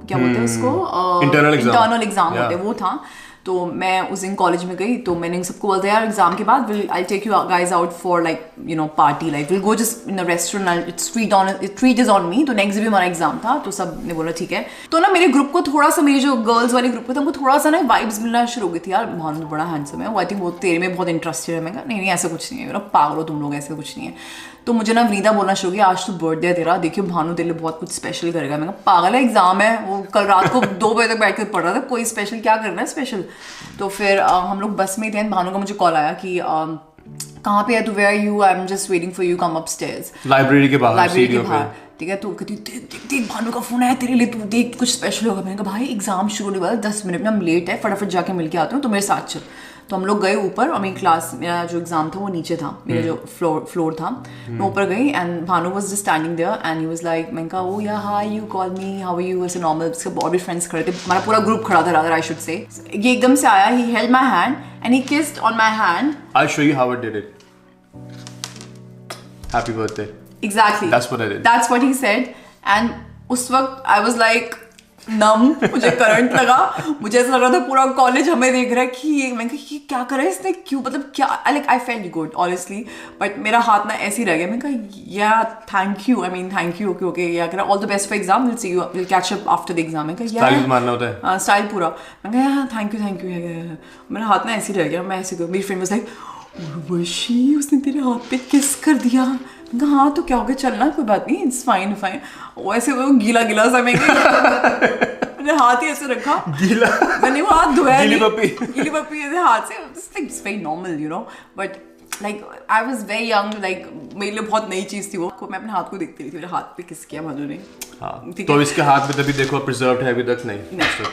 क्या बोलते हैं उसको, इंटरनल एग्जाम होते हैं, वो था। तो मैं उस दिन कॉलेज में गई, तो मैंने सबको बोला यार एग्जाम के बाद I take you guys out for like you know party, like will go just in a restaurant, treat is on me. तो नेक्स्ट डे भी हमारा एग्जाम था, तो सब ने बोला ठीक है। तो ना मेरे ग्रुप को थोड़ा सा, मेरी जो गर्ल्स वाली ग्रुप को था, उनको थोड़ा सा ना वाइब्स मिलना शुरू हो गई थी, यार भानु तो बड़ा हैंडसम है, वो आई थिंक वो तेरे में बहुत इंटरेस्टेड है। मैं कहा नहीं ऐसा कुछ नहीं है, पागल हो तुम लोग, ऐसा कुछ नहीं है। तो मुझे ना विनीता बोलना शुरू किया, आज तो बर्थडे है तेरा, देखियो भानु तेरे लिए बहुत कुछ स्पेशल करेगा। मैं कहा पागल है, एग्जाम है, वो कल रात को 2 बजे तक बैठ कर पढ़ रहा था, कोई स्पेशल क्या करना है स्पेशल। तो फिर हम लोग बस में थे, भानु का मुझे कॉल आया कि कहाँ पे है तू, where are you, I am just waiting for you, come upstairs, library के बाहर। ठीक है। तो कहती देख भानु का फोन आया तेरे लिए, तू देख कुछ स्पेशल होगा। मैंने कहा भाई एग्जाम शुरू होने वाला 10 मिनट में, हम लेट है, फटाफट जाके मिल के आते हो, तो मेरे साथ चल। तो हम लोग गए ऊपर, और मेरी क्लास, मेरा जो एग्जाम था वो नीचे था, मेरा जो फ्लोर था, मैं ऊपर गई and Bhanu was just standing there and he was like, मैंने कहा oh yeah hi you call me, how are you, ऐसे नॉर्मल। उसके और भी फ्रेंड्स खड़े थे, हमारा पूरा ग्रुप खड़ा था रादर आई शुड से। ये एकदम से आया, he held my hand and he kissed on my hand. I show you how I did it, happy birthday. Exactly. That's what I did. That's what he said. And उस वक्त I was like numb, मुझे current लगा, मुझे ऐसा लग रहा था पूरा कॉलेज हमें देख रहा है कि मैं ये क्या कर रहा है इसने, क्यों, मतलब क्या, like I felt good honestly, but मेरा हाथ ना ऐसे ही रह गया। मैं कहा yeah thank you, I mean thank you, okay okay, yeah all the best for exam, will see you, will catch up after the exam. मैं कहा स्टाइल मारना होता है, हाँ स्टाइल पूरा। मैं कहा थैंक यू, मेरा हाथ ना ऐसे ही रह गया। मैं ऐसे, मेरी फ्रेंड वाज लाइक वर्षी उसने तेरे हाथ पे किस कर दिया। हाँ तो क्या हो गया, चलना कोई बात नहीं, इट्स फाइन फाइन। वैसे वो गीला सा मैंने हाथ ही ऐसे रखा, गीला, मैंने वो हाथ धोया, गीली पप्पी ऐसे हाथ से, it's very normal you know, but like I was very young, like मेरे लिए बहुत नई चीज़ थी वो। मैं अपने हाथ को देखती रही थी, मेरे हाथ पे किस किया भानु ने। तो इसके हाथ में तभी देखो प्रिजर्व्ड है अभी तक नहीं,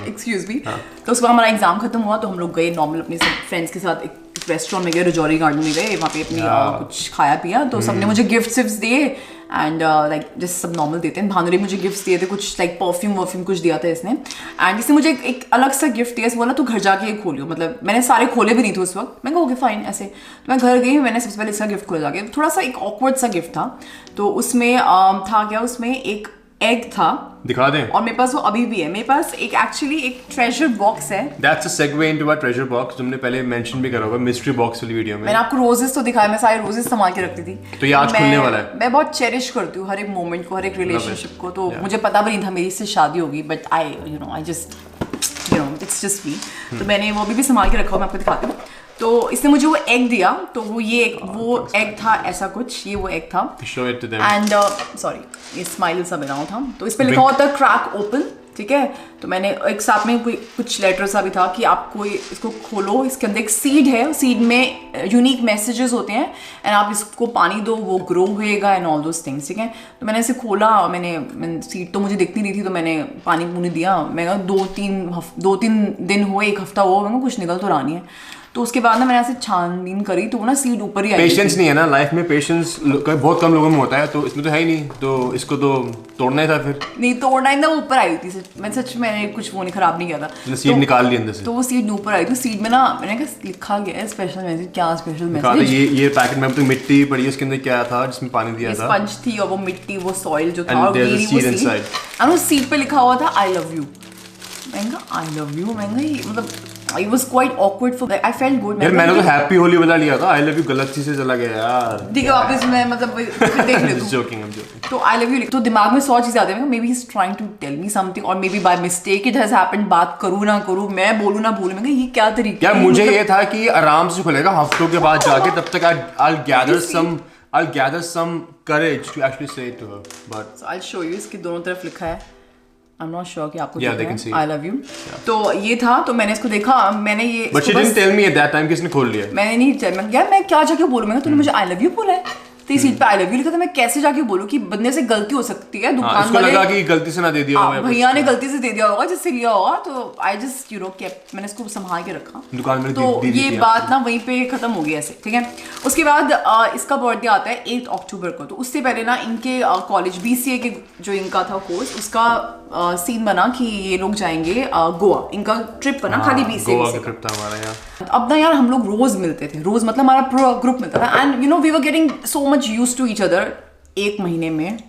एक्सक्यूज मी। तो उसके बाद हमारा एग्जाम खत्म हुआ, तो हम लोग गए नॉर्मल अपने सब फ्रेंड्स के साथ एक रेस्टोरेंट में गए, रजौरी गार्डन में गए, वहाँ पे अपनी कुछ खाया पिया। तो सबने मुझे गिफ्ट्स दिए एंड लाइक जैसे सब नॉर्मल देते हैं, भानु ने मुझे गिफ्ट्स दिए थे, कुछ लाइक परफ्यूम कुछ दिया था इसने। एंड इसने मुझे एक अलग सा गिफ्ट दिया, बोला तू घर जाके ये खोलियो, मतलब मैंने सारे खोले भी नहीं थे उस वक्त। मैं कहा ओके फाइन ऐसे। तो मैं घर गई, मैंने सबसे पहले इसका गिफ्ट खोला जाके, थोड़ा सा एक ऑकवर्ड सा गिफ्ट था। तो उसमें था क्या, उसमें एक एग था, दिखा दें, और मेरे पास वो अभी भी है, मेरे पास एक एक्चुअली एक ट्रेजर बॉक्स है। That's a segue into our treasure box, तुमने पहले मेंशन भी करा होगा मिस्ट्री बॉक्स वाली वीडियो में। मैंने आपको रोजेस तो दिखाया, मैं सारे रोजेस संभाल के रखती थी। तो ये आज खुलने वाला है। मैं बहुत चेरिश करती हूँ हर एक मोमेंट को, हर एक रिलेशनशिप को। तो मुझे पता भी नहीं था मेरी इससे शादी होगी, but I just it's just me. तो मैंने वो भी संभाल के रखा हुआ, मैं आपको दिखाती हूँ। तो इसने मुझे वो एग दिया, तो वो एग था ऐसा कुछ, ये वो एग था। एंड सॉरी ये स्माइल सा बना हुआ था, तो इस पे लिखा हुआ था क्रैक ओपन, ठीक है। तो मैंने एक साथ में कुछ लेटर सा भी था कि आपको इसको खोलो, इसके अंदर एक सीड है, सीड में यूनिक मैसेजेस होते हैं एंड आप इसको पानी दो, वो ग्रो होएगा एंड ऑल दोस थिंग्स, ठीक है। तो मैंने इसे खोला, मैंने सीड तो मुझे दिखती नहीं थी, तो मैंने पानी दिया। मैं कहा 2-3 दिन हुए, 1 हफ्ता हुआ, मैं कुछ निकल तो रहा नहीं है। तो उसके बाद ना मैंने ऐसे छानबीन करी, तो वो ना सीड ऊपर ही आई। पेशेंस नहीं है ना लाइफ में, पेशेंस बहुत कम लोगों में होता है, तो इसमें तो है ही नहीं, तो इसको तो तोड़ना ही था। फिर नहीं तोड़ना ही था, वो ऊपर आई थी। मैंने कुछ वो नहीं खराब नहीं किया था, सीड निकाल ली अंदर से। तो वो सीड ऊपर आई थी, सीड में ना मैंने कहा लिखा गया है स्पेशल मैसेज। क्या स्पेशल मैसेज? ये पैकेट में तो मिट्टी पड़ी है, उसके अंदर क्या था जिसमें पानी दिया था, स्पंज थी, और वो मिट्टी, वो सॉइल जो था, और उस सीड पे लिखा हुआ था आई लव यू। मैंने कहा आई लव यू, मतलब I was quite awkward for that. I felt good. यार मैंने तो हैप्पी होली वाला लिया था, आई लव यू गलत चीज से चला गया यार। ठीक है वापस मैं मतलब देख ले तू। जोकिंग तो आई लव यू, तो दिमाग में 100 चीजें आती हैं। May be he is trying to tell me something, और may be by mistake it has happened. बात करूं ना करूं, मैं बोलूं ना बोलूं, मैं ये क्या तरीका है? मुझे ये था कि आराम से खुलेगा हफ्तों के बाद जाके, तब तक I'll gather some courage to actually say it to her. But so I'll show you, इसके दोनों तरफ लिखा है। I'm not sure कि आपको I love you. तो ये था, तो मैंने इसको देखा, मैंने ये But she didn't tell me at that time कि इसने खोल लिया। मैंने नहीं, मैं क्या जाके बोलूं, तूने मुझे I love you बोला है, तो सीट पे आई लव यू लिखा था। मैं कैसे जाके बोलूँ कि बंदे से गलती हो सकती है, दुकान इसको लगा कि गलती से ना दे दिया होगा, भैया ने गलती से दे दिया होगा जिससे लिया होगा, तो आई जस्ट केप्ट, मैंने इसको संभाल के रखा दुकान में। तो ये बात ना वहीं पे खत्म हो गई ऐसे, ठीक है। उसके बाद इसका बर्थडे आता है 8 अक्टूबर को। तो उससे पहले ना इनके कॉलेज BCA के जो इनका था कोर्स, उसका सीन बना कि ये लोग जाएंगे गोवा। इनका ट्रिप बना खाली BCA गोवा का ट्रिप था हमारा यार। अब ना यार हम लोग रोज मिलते थे, रोज मतलब हमारा पूरा ग्रुप मिलता था, and you know we were getting so much used to each other. एक महीने में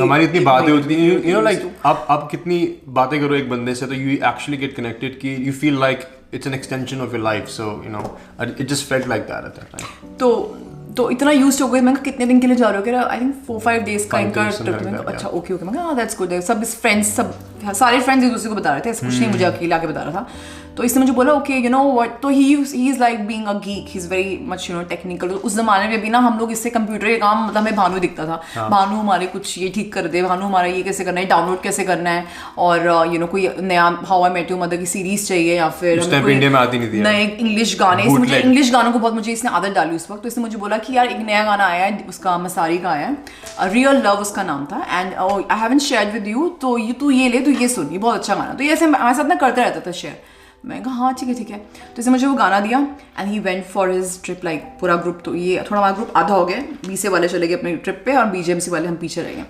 हमारी इतनी बातें होती थी, यू नो लाइक आप कितनी बातें करो एक बंदे से तो यू एक्चुअली गेट कनेक्टेड, कि you feel like it's an extension of your life, so you know it just felt like that at that time. तो इतना यूज्ड हो गए। मैं कितने दिन के लिए जा रहे हो, कह रहा आई थिंक 4-5 डेज का इनका ट्रिप। अच्छा ओके मैं कहा दैट्स गुड। सब फ्रेंड्स, सब सारे फ्रेंड्स एक दूसरे को बता रहे थे, ऐसा कुछ नहीं मुझे अकेला के बता रहा था। तो इसने मुझे बोला ओके यू नो व्हाट, तो he is like being a geek, he is very much you know technical. उस जमाने में भी ना हम लोग इससे कंप्यूटर के काम, मतलब हमें भानु दिखता था, भानु हमारे कुछ ये ठीक कर दे, भानु हमारा ये कैसे करना है, डाउनलोड कैसे करना है, और यू नो कोई नया how I met your mother की सीरीज चाहिए, या फिर इंडिया में आती नहीं थी नए इंग्लिश गाने। मुझे इंग्लिश गानों को बहुत, मुझे इसने आदत डाली उस वक्त। तो इसने मुझे बोला कि यार एक नया गाना आया है, उसका मसारी का आया है, रियल लव उसका नाम था, and I haven't shared with you, तो तू ये ले, तू ये सुन, ये बहुत अच्छा गाना। तो ये ऐसे हमारे साथ ना करता रहता था शेयर। मैं कहा हाँ ठीक है ठीक है। तो इसने मुझे वो गाना दिया and he went for his trip, like पूरा ग्रुप। तो ये थोड़ा हमारा ग्रुप आधा हो गया, BCA वाले चले गए अपने ट्रिप पे और BGMC वाले हम पीछे रह गए।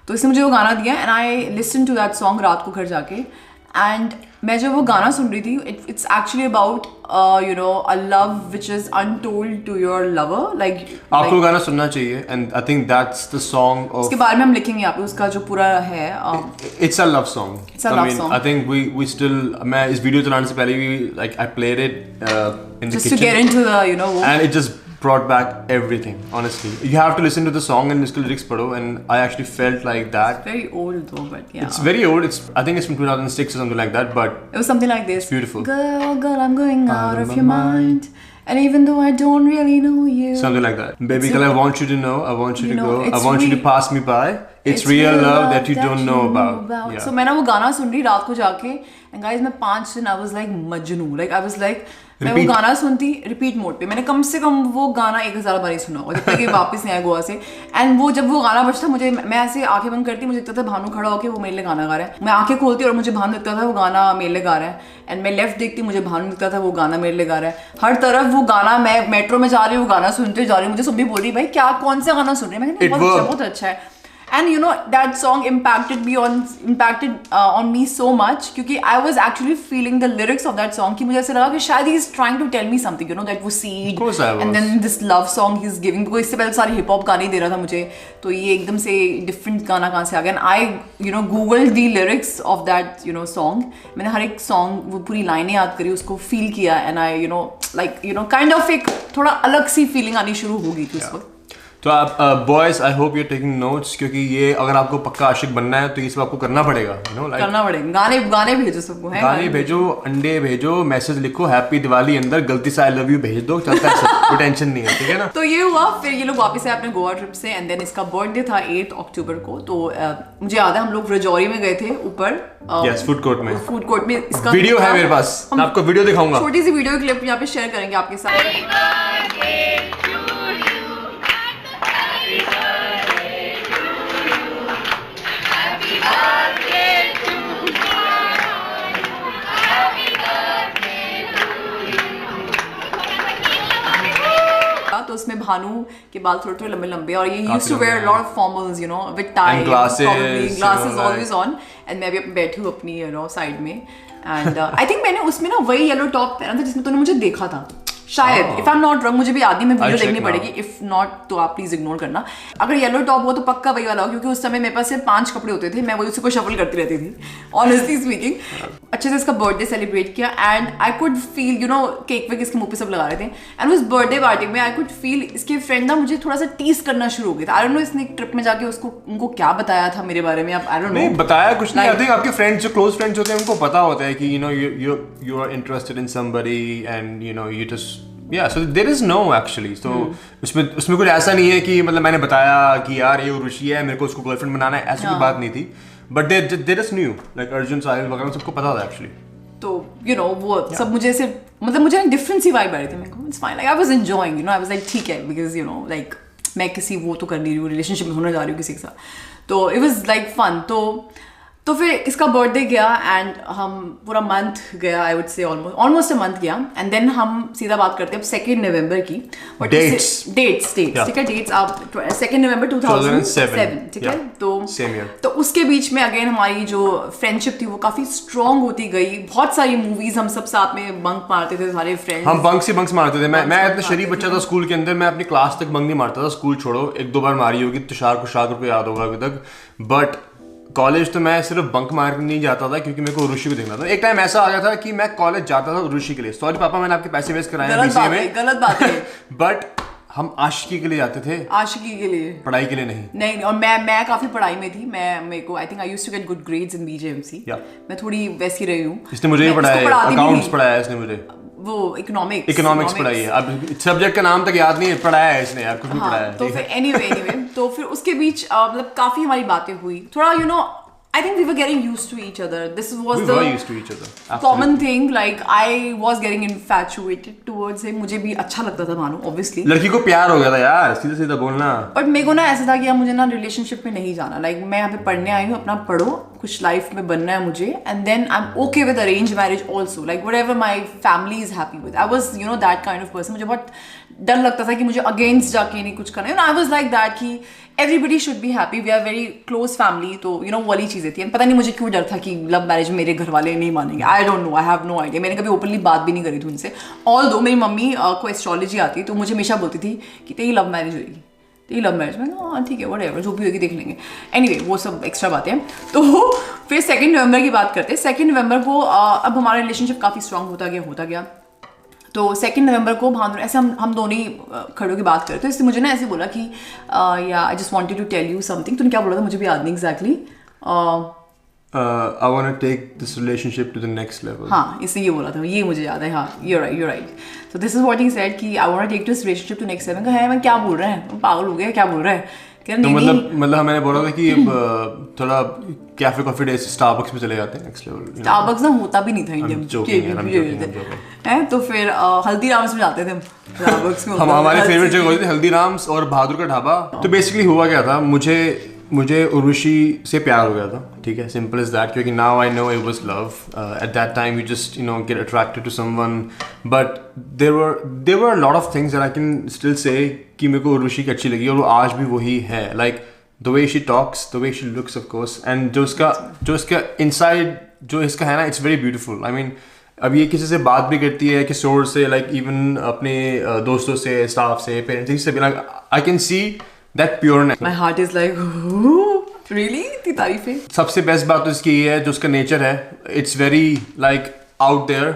तो इसने मुझे वो गाना दिया and I listen to that song रात को घर जाके। एंड मैं जब वो गाना सुन रही थी, it's actually about you know a love which is untold to your lover, like आपको गाना सुनना चाहिए, and I think that's the song of, उसके बारे में हम लिखेंगे यहाँ पे, उसका जो पूरा है it's a love song. It's a love song. I think we still, मैं इस वीडियो चलाने से पहले भी like I played it in the just to get into the you know and it just brought back everything. Honestly, you have to listen to the song and इसके lyrics पढ़ो, and I actually felt like that. It's very old though, but yeah. It's very old. I think it's from 2006 or something like that. But it was something like this. Beautiful. Girl, I'm going out of your mind. And even though I don't really know you. Something like that. Baby girl, I want you to know. I want you to know, go. I want you to pass me by. It's real love that you don't know about. Yeah. So मैं ना वो गाना सुन रही रात को जाके, and guys मैं 5 दिन I was like Majnu, like I was like मैं वो गाना सुनती रिपीट मोड पे। मैंने कम से कम वो गाना 1000 बार ही सुना होगा जब तक कि वापस नहीं आया गोवा से। एंड वो जब वो गाना बजता, मुझे, मैं ऐसे आंखें बंद करती, मुझे दिखता था भानु खड़ा होकर वो मेरे लिए गाना गा रहा है। मैं आंखें खोलती और मुझे भानु दिखता था वो गाना मेरे लिए गा रहा है, एंड मैं लेफ्ट देखती, मुझे भानु दिखता था वो गाना मेरे लिए गा रहा है। हर तरफ वो गाना, मैं मेट्रो में जा रही हूँ वो गाना सुनते जा रही हूँ। मुझे सब भी बोल रही भाई क्या कौन सा गाना सुन रही है, मैं बहुत अच्छा है। And you know that song impacted on me so much, क्योंकि I was actually feeling the lyrics of that song, कि मुझे ऐसा लगा कि शायद he is trying to tell me something, you know, that वो seed, of course I was. and then this love song he's giving, because इससे पहले सारे hip hop गाने दे रहा था मुझे, तो ये एकदम से different गाना कहाँ से आ गया। And I you know googled the lyrics of that you know song, मैंने हर एक song वो पूरी लाइनें याद करी, उसको feel किया, and I you know like you know kind of एक थोड़ा अलग सी feeling आनी शुरू हो गई थी उस वक्त। तो आप boys, I hope you are taking notes, क्योंकि ये अगर आपको पक्का आशिक बनना है तो ये सब आपको करना पड़ेगा, यू नो, लाइक करना पड़ेगा। गाने भेजो सबको, है गाने भेजो, अंडे भेजो, मैसेज लिखो हैप्पी दिवाली, अंदर गलती से आई लव यू भेज दो, चलता है सब, कोई टेंशन नहीं है, ठीक है ना। तो ये हुआ, फिर ये लोग वापस आए अपने गोवा ट्रिप से, एंड देन इसका बर्थडे था 8 अक्टूबर को। तो मुझे याद है हम लोग रजौरी में गए थे ऊपर, यस, फूड कोर्ट में इसका वीडियो है मेरे पास, मैं आपको वीडियो दिखाऊंगा, छोटी सी वीडियो क्लिप यहाँ पे शेयर करेंगे आपके साथ। तो उसमें भानु के बाल थोड़े थोड़े लंबे लंबे, और ये used to wear lot of formals, you know, with tie, glasses always on, and मैं भी बैठी हूँ अपनी यू नो साइड में, एंड आई थिंक मैंने उसमें ना वही येलो टॉप पहना था जिसमें तूने मुझे देखा था शायद, if am not not wrong, मुझे भी याद नहीं, मैं वीडियो देखनी पड़ेगी, इफ नॉट तो आप प्लीज इग्नोर करना। अगर येलो टॉप हुआ तो पक्का वही वाला हो, क्योंकि उस समय मेरे पास सिर्फ 5 कपड़े होते थे, मैं वही उसी को शफल करती रहती थी, ऑनेस्टली स्पीकिंग। अच्छे से इसका बर्थडे सेलिब्रेट किया, and I could feel, you know, cake वेक इसके मुंह पे सब लगा रहे थे, एंड उस बर्थडे पार्टी में आई कुड फील इसके फ्रेंड ना मुझे थोड़ा सा टीज करना शुरू हो गया था। आई डोंट नो इसने ट्रिप में जाके उनको क्या बताया था मेरे बारे में, आप आई डोंट नो। नहीं बताया कुछ नहीं, आई थिंक आपके फ्रेंड्स जो क्लोज फ्रेंड्स होते हैं उनको पता होता है कि you know you are interested in somebody, and you know you just yeah, so there is no actually, so उसमें कुछ ऐसा नहीं है कि मतलब मैंने बताया कि यार ये रुचि है, मेरे को उसको गर्लफ्रेंड बनाना है, ऐसी कोई बात नहीं थी, but they just knew, like Arjun साहिल वगैरह सबको पता था actually। तो you know वो सब मुझे ऐसे, मतलब मुझे डिफरेंट सी वाइब आ रही थी, मेरे को it's fine, like I was enjoying, you know, I was like ठीक है, बिकॉज़ यू नो लाइक मैं किसी वो तो कर नहीं रही हूँ, रिलेशनशिप में होने जा रही हूँ किसी के साथ। तो इट वॉज लाइक फन। तो फिर इसका बर्थडे गया एंड हम पूरा मंथ गया, I would say almost a month गया। एंड देन हम सीधा बात करते हैं अब 2 नवंबर की। डेट्स ठीक है, डेट्स आप 2 नवंबर 2007, ठीक है। तो उसके बीच में अगेन हमारी जो फ्रेंडशिप थी वो काफी स्ट्रॉन्ग होती गई। बहुत सारी मूवीज हम सब साथ में बंक मारते थे, सारे फ्रेंड्स। हम बंक्स मारते थे। मैं इतना शरीफ बच्चा था स्कूल के अंदर, मैं अपनी क्लास तक बंक नहीं मारता था। स्कूल छोड़ो, 1-2 बार मारी होगी, तुषार को याद होगा अभी तक। बट कॉलेज तो मैं सिर्फ बंक मार नहीं जाता था क्योंकि मेरे को उर्वशी को देखना था। एक टाइम ऐसा आ गया था कि मैं कॉलेज जाता था उर्वशी के लिए। सॉरी पापा, मैंने आपके पैसे वेस्ट कराए बीसीए में, गलत बात है। बट हम आशिकी के लिए जाते थे, आशिकी के लिए, पढ़ाई के लिए नहीं। और मैं काफी पढ़ाई में थी। मेरे को I think I used to get good grades in BJMC. मैं थोड़ी वैसी रही हूँ। इसने मुझे ही पढ़ाया, अकाउंट्स पढ़ाया इसने मुझे, वो इकोनॉमिक्स पढ़ाई है। अब सब्जेक्ट का नाम तक याद नहीं है, पढ़ाया है इसने यार, कुछ भी पढ़ाया है। तो फिर एनीवे तो फिर उसके बीच मतलब काफी हमारी बातें हुई। थोड़ा I think we were getting used to each other. This was we the were used to each other. common thing. Like I was getting infatuated towards him. मुझे भी अच्छा लगता था मानो, obviously. लड़की को प्यार हो गया था यार, सीधा बोलना। But मेरे को ना ऐसा था कि यार मुझे ना रिलेशनशिप में नहीं जाना। Like मैं यहाँ पे पढ़ने आई हूँ, अपना पढ़ो, कुछ लाइफ में बनना है मुझे। And then I'm okay with arranged marriage also. Like whatever my family is happy with. I was that kind of person. मुझे बहुत डर लगता था कि मुझे against जाके नहीं कुछ करना है। I was like that कि everybody should be happy. We are very close family. तो वाली चीजें थी। पता नहीं मुझे क्यों डर था कि लव मैरिज मेरे घर वाले नहीं मानेंगे। I don't know. I have no idea. मैंने कभी ओपनली बात भी नहीं करी थी उनसे। Although मेरी मम्मी को एस्ट्रोलॉजी आती है तो मुझे हमेशा बोलती थी कि तेरी लव मैरिज होगी, तेरी लव मैरिज। मैं हाँ ठीक है, whatever, जो भी होगी देख लेंगे। Anyway, वो सब एक्स्ट्रा बातें हैं। तो फिर 2 नवंबर की बात करते हैं। 2 नवंबर को अब हमारा रिलेशनशिप काफ़ी स्ट्रांग होता गया। तो 2 नवंबर को भानु ऐसे हम दोनों ही खड़े होकर बात करते, तो इससे मुझे ना ऐसे बोला कि yeah I just wanted to tell you something. तूने क्या बोला था मुझे भी याद नहीं exactly. I want to take this relationship to the next level. हाँ, इसने ये बोला था, ये मुझे याद है। हाँ, you're right. So this is what he said कि I want to take this relationship to next level। मैं क्या बोल रहा है, पागल हो गया, क्या बोल रहा है। तो मतलब मैंने बोला था कि थोड़ा कैफे कॉफी डे से स्टारबक्स में चले जाते हैं नेक्स्ट लेवल। स्टारबक्स ना होता भी नहीं था इंडिया में। तो फिर हल्दीराम्स में जाते थे हम। स्टारबक्स में हमारी फेवरेट जगह होती थी हल्दीराम्स और बहादुर का ढाबा। तो बेसिकली हुआ क्या था, मुझे उर्वशी से प्यार हो गया था, ठीक है, सिंपल इज दैट। क्योंकि now I know it was love. At that time you just get attracted to someone, but there were lot of things that I can still say कि मेरे को उर्वशी की अच्छी लगी और वो आज भी वही है। Like the way she talks, the way she looks of course, and जो इसका इनसाइड जो इसका है ना, it's very beautiful. I mean अब ये किसी से बात भी करती है, किसी और से, लाइक इवन अपने दोस्तों से, स्टाफ से, पेरेंट्स से भी, like I can see that pureness. My heart is like, really? इतनी तारीफ है। सबसे बेस्ट बात तो इसकी ये है जो उसका नेचर है, it's very like out there,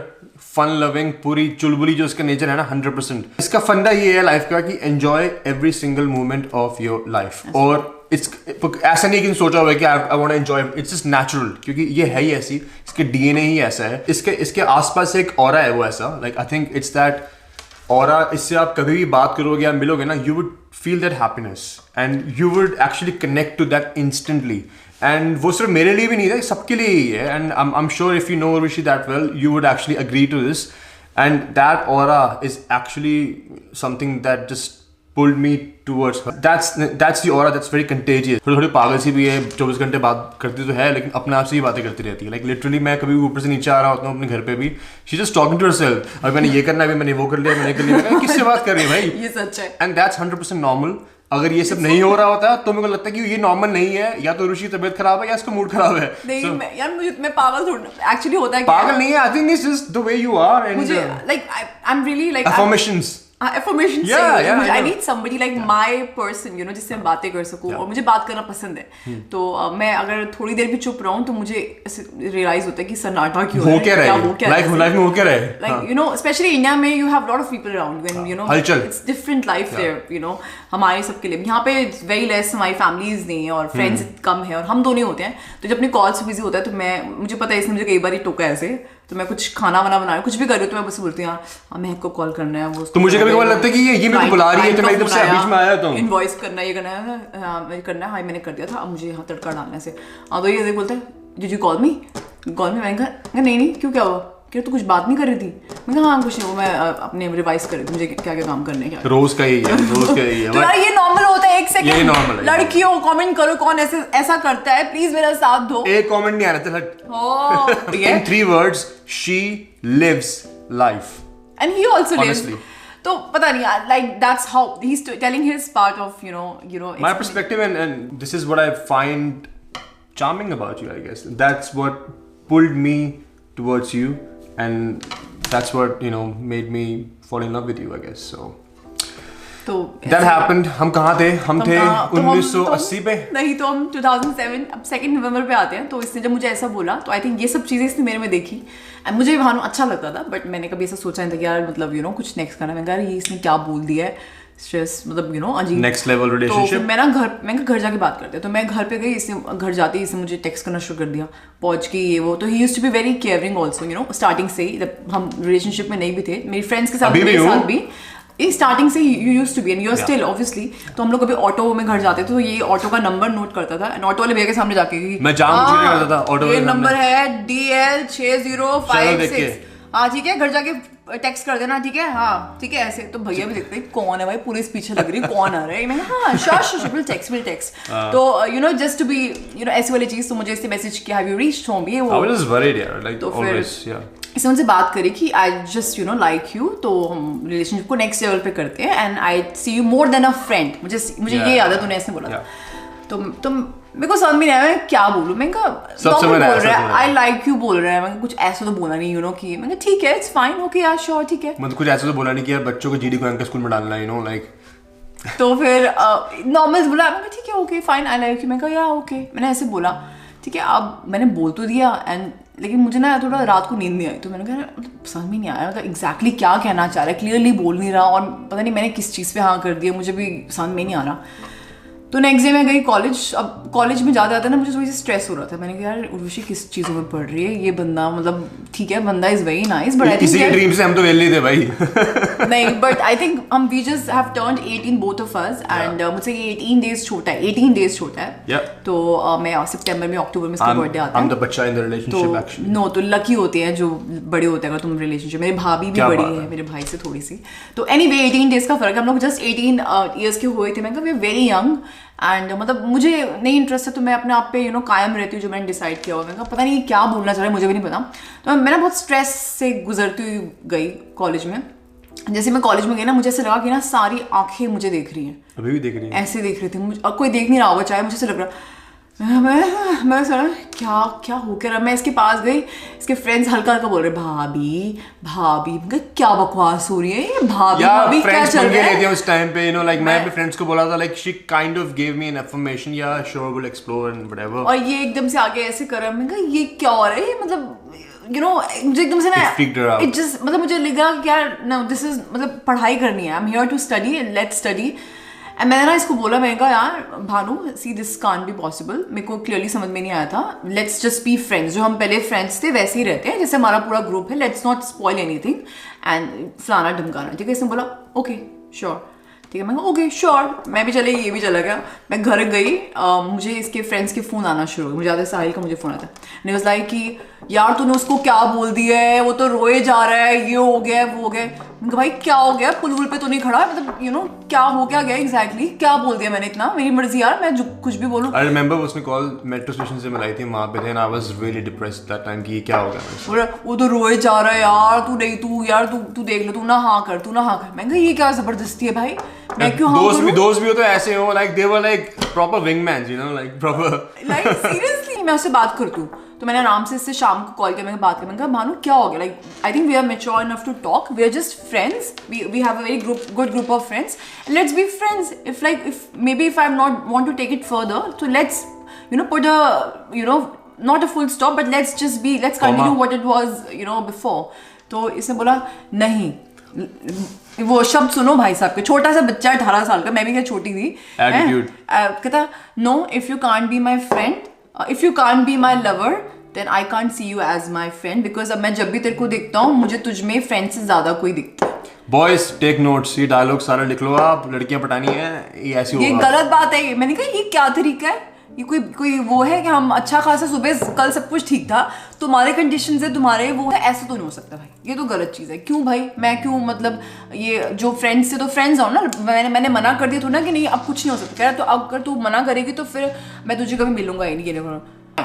fun loving, पूरी चुलबुली जो इसका नेचर है ना 100%। इसका फंडा ये है लाइफ का कि enjoy every single moment of your life। और ऐसा नहीं कि सोचा हुआ है कि I want to enjoy, it's just natural, क्योंकि ये है ही ऐसी, इसके DNA ही ऐसा है। इसके आसपास एक ऑरा है वो ऐसा, like I think it's that और इससे आप कभी भी बात करोगे या मिलोगे ना, you would feel that happiness and you would actually connect to that instantly। and वो सिर्फ मेरे लिए भी नहीं था, सबके लिए ही है। and I'm sure if you know Urvashi that well, you would actually agree to this, and that aura is actually something that just pulled me towards her। that's the aura that's very contagious। थोड़ी पागल सी भी है, 24 घंटे बात करती तो है, लेकिन अपने आप से ही बातें करती रहती है। like literally मैं कभी ऊपर से नीचे आ रहा होता हूँ अपने घर पे भी, she just talking to herself। अभी मैंने ये करना है, अभी मैंने वो कर लिया, मैंने कर लिया, किससे बात कर रही है भाई? ये सच है। and that's 100% normal। अगर ये सब नहीं हो रहा होता तो मेरे को लगता है कि ये नॉर्मल नहीं है, या तो ऋषि की तबीयत खराब है या इसका मूड खराब है। नहीं यार, मैं पागल थोड़ा एक्चुअली होता है। पागल नहीं है, I think it's just the way you are. And मुझे like I am really like affirmations affirmation yeah, I need somebody like my person, जिससे मैं बातें कर सकूं। और मुझे बात करना पसंद है। तो मैं अगर थोड़ी देर भी चुप रहूं तो मुझे रियलाइज होता है कि सन्नाटा क्यों है, क्या लाइफ में हो क्या रहे, like especially India में you have lot of people around when it's different life there, हमारे सबके लिए। यहाँ पे very less, हमारी फैमिलीज नहीं है और फ्रेंड्स कम है और हम दोनों होते हैं। तो जब अपनी कॉल से बिजी होता है तो मुझे पता है, इसने मुझे कई बार ही टोका ऐसे, तो मैं कुछ खाना वाना बना रही हूँ, कुछ भी कर रही हूँ, तो मैं बस बोलती हूँ हाँ महक को कॉल करना है, वो तो मुझे कभी कभार लगता है कि ये मेरे को बुला रही है, तो मैं एकदम से बीच में आया तो इनवॉइस करना, ये करना है, हाँ करना है, हाँ मैंने कर दिया था, अब मुझे यहाँ तड़का डालने से। हाँ तो ये बोलता है डिड यू कॉल मी, मैंने कहा नहीं क्यों, क्या हुआ? क्या तू कुछ बात नहीं कर रही थी? मैं कहा हाँ कुछ नहीं, वो मैं अपने रिवाइज कर रही थी, मुझे क्या क्या काम करने हैं। रोज का ही है, रोज का ही है। तो यार ये नॉर्मल होता है। एक यही सेकंड, normal है। लड़कियों कमेंट करो कौन ऐसे ऐसा करता है, प्लीज मेरा साथ दो। एक कमेंट नहीं आ रहा था। In 3 words, she lives life. And he also lives. Honestly. तो पता नहीं यार, like that's how he's telling his part of you know My perspective, and this is what I find charming about you, I guess. That's what pulled me towards you, and that's what made me fall in love with you, I guess. So तो that happened. हम कहाँ थे? हम थे 1980 पे। नहीं तो हम 2007 अब 2 नवंबर पे आते हैं। तो इसने जब मुझे ऐसा बोला तो आई थिंक ये सब चीज़ें इसने मेरे में देखी एंड मुझे भानु अच्छा लगता था, बट मैंने कभी ऐसा सोचा नहीं था कि यार मतलब कुछ नेक्स्ट करना। मैंने कहा ये इसने क्या बोल दिया है, स्ट्रेस मतलब अजीब नेक्स्ट लेवल रिलेशनशिप। तो मैं घर जाके बात करते हैं। तो मैं घर पे गई, इसने घर जाते ही इसने मुझे टेक्स्ट करना शुरू कर दिया, पहुंच के ये वो। तो he used to be very caring also starting से ही, जब हम रिलेशनशिप में नहीं भी थे, मेरी फ्रेंड्स के साथ मेरे साथ भी स्टार्टिंग से you used to be and you are still obviously. तो हम लोग कभी ऑटो में घर जाते थे तो ये ऑटो का नंबर नोट करता था एंड ऑटो वाले भैया के सामने जाके मैं करता था ऑटो, ये नंबर है DL 6056। हाँ ठीक है, घर जाके टेक्स्ट कर देना, ठीक है हाँ ठीक है ऐसे। तो भैया भी देखते हैं कौन है भाई, पुलिस पीछे लग रही है, कौन आ रहा है। मैंने हाँ श्योर विल टेक्स्ट। तो जस्ट टू बी ऐसी वाली चीज। तो मुझे इससे मैसेज किया, हैव यू रीच्ड होम, ये वो। I was worried, yeah, like तो always, yeah. इसने उनसे बात करी कि आई जस्ट लाइक यू, तो हम रिलेशनशिप को नेक्स्ट लेवल पे करते हैं and I see you more than a friend. मुझे ये याद है तूने ऐसे बोला था। तो मेरे को समझ में नहीं आया मैं क्या बोलूं। मैं कहा बोल रहा है आई लाइक यू बोल रहा है, मैं कुछ ऐसा तो बोला नहीं कि मैं ठीक है इट्स फाइन ओके यार श्योर ठीक है। मतलब कुछ ऐसा तो बोला नहीं कि यार बच्चों को जीडी को अंकल स्कूल में डालना है लाइक। तो फिर नॉर्मल बोला, मैं ठीक है okay fine I like you. मैं कहा यार ओके, मैंने ऐसे बोला ठीक है। अब मैंने बोल तो दिया एंड लेकिन मुझे ना थोड़ा रात को नींद नहीं आई। तो मैंने कहा मतलब समझ में नहीं आया मतलब एग्जैक्टली क्या कहना चाह रहा है, क्लियरली बोल नहीं रहा और पता नहीं मैंने किस चीज़ पे हाँ कर दिया, मुझे भी समझ में नहीं आ रहा। तो नेक्स्ट डे मैं गई कॉलेज। अब कॉलेज में जाते जाते ना मुझे थोड़ी सी स्ट्रेस हो रहा था। मैंने कहा यार उर्वशी किस चीज़ों में पढ़ रही है ये बंदा, मतलब ठीक है बंदा is very nice but I think किसी के ड्रीम से हम तो वेली थे भाई। नहीं बट आई थिंक हम we just have turned 18 both of us and मुझसे ये 18 डेज छोटा है, 18 डेज छोटा है। तो मैं सितंबर में अक्टूबर में इसका बर्थडे आता है। I'm the बच्चा in the relationship actually. No तो लकी होते हैं जो बड़े होते हैं अगर तुम रिलेशनशिप। मेरी भाभी भी बड़ी है मेरे भाई से थोड़ी सी। तो एनीवे 18 डेज का फर्क है, हम लोग जस्ट 18 ईयर्स के हुए थे। मैं कहा we are very young and मतलब मुझे नहीं इंटरेस्ट है तो मैं अपने आप पे कायम रहती हूँ जो मैंने डिसाइड किया हुआ। मैंने कहा पता नहीं क्या बोलना चाह रहा है मुझे भी नहीं पता। तो मैं ना बहुत स्ट्रेस से गुजरती हुई गई कॉलेज में। जैसे मैं कॉलेज में गई ना मुझे ऐसे लगा कि ना सारी आंखें मुझे देख रही हैं, अभी भी देख रही हैं, ऐसे देख रही थी मुझे और कोई देख नहीं रहा होगा चाहे, मुझे ऐसे लग रहा मैं सर क्या हो क्या रहा। मैं इसके पास गई, इसके फ्रेंड्स हल्का हल्का बोल रहे भाभी भाभी। क्या बकवास हो रही है ये भाभी भाभी क्या चल रहा है उस टाइम पे लाइक मैं अपने फ्रेंड्स को बोला था like she kind of give me an affirmation yeah sure will explore and whatever. और ये एकदम से आगे ऐसे कर रहा है। मैं कहा ये क्या हो रहा है मतलब मुझे एकदम से ना इट जस्ट मतलब मुझे लगा कि यार नो दिस इज मतलब पढ़ाई करनी है, I am here to study let's study. And मैंने ना इसको बोला, मैंने कहा यार Bhanu see this can't be possible. मेरे को क्लियरली समझ में नहीं आया था, लेट्स जस्ट बी फ्रेंड्स। जो हम पहले फ्रेंड्स थे वैसे ही रहते हैं जैसे हमारा पूरा ग्रुप है, let's not spoil anything and फलाना ढमकाना। ठीक है, इसने बोला ओके श्योर ठीक है। मैं ओके श्योर, मैं भी चले ये भी चला गया। मैं घर गई, मुझे इसके फ्रेंड्स के फ़ोन आना शुरू हो गए। मुझे याद है साहिल का मुझे फ़ोन आता है, वाज लाइक कि यार तूने उसको क्या बोल दिया है, वो तो रोए जा रहा है, ये हो गया वो हो गया। भाई क्या हो गया, पुल पे तो नहीं खड़ा मतलब क्या हो क्या गया एग्जैक्टली, क्या बोल दिया मैंने इतना, मेरी मर्जी यार मैं कुछ भी बोलूं। आई रिमेंबर उसने कॉल मेट्रो स्टेशन से मिलाई थी, वहां पे थे, I was really depressed that time कि ये क्या हो गया। वो तो रोए जा रहा है यार, तू नहीं तू यार तू देख ले, तू ना हाँ कर, तू ना हाँ कर। मैं ये क्या जबरदस्ती है भाई, मैं क्यों हाँ करूं? दोस्त भी होते ऐसे हो like they were like proper wingman like proper like seriously. मैं उससे बात करती हूँ तो मैंने आराम से इससे शाम को कॉल किया, मैंने बात की, मैंने कहा भानु क्या हो गया, like I think we are mature enough to talk, we are just friends, we have a very good group of friends, let's be friends. If maybe if I am not want to take it इट फर्दर तो let's put a not a full stop but let's continue what it was before। तो इसने बोला नहीं, वो शब्द सुनो भाई साहब के, छोटा सा बच्चा 18 साल का, मैं भी क्या छोटी थी, कहता no if you can't be my friend, if you can't be my lover then I can't see you as my friend, because अब मैं जब भी तेरे को दिखता हूँ मुझे तुझ में फ्रेंड से ज्यादा कोई दिखता है। बॉयज टेक नोट्स, ये डायलॉग सारा लिख लो आप, लड़कियां पटानी है ये ऐसी होगा। ये गलत बात है। मैंने कहा ये क्या तरीका है, ये कोई वो है कि हम अच्छा खासा सुबह कल सब कुछ ठीक था, तुम्हारे कंडीशन है, तुम्हारे वो है, ऐसा तो नहीं हो सकता भाई, ये तो गलत चीज़ है। क्यों भाई, मैं क्यों मतलब ये जो फ्रेंड्स थे तो फ्रेंड्स हो ना, मैंने मना कर दिया था ना कि नहीं अब कुछ नहीं हो सकता, कह रहा तो अगर तू मना करेगी तो फिर मैं तुझे कभी मिलूंगा ही नहीं, ये नहीं।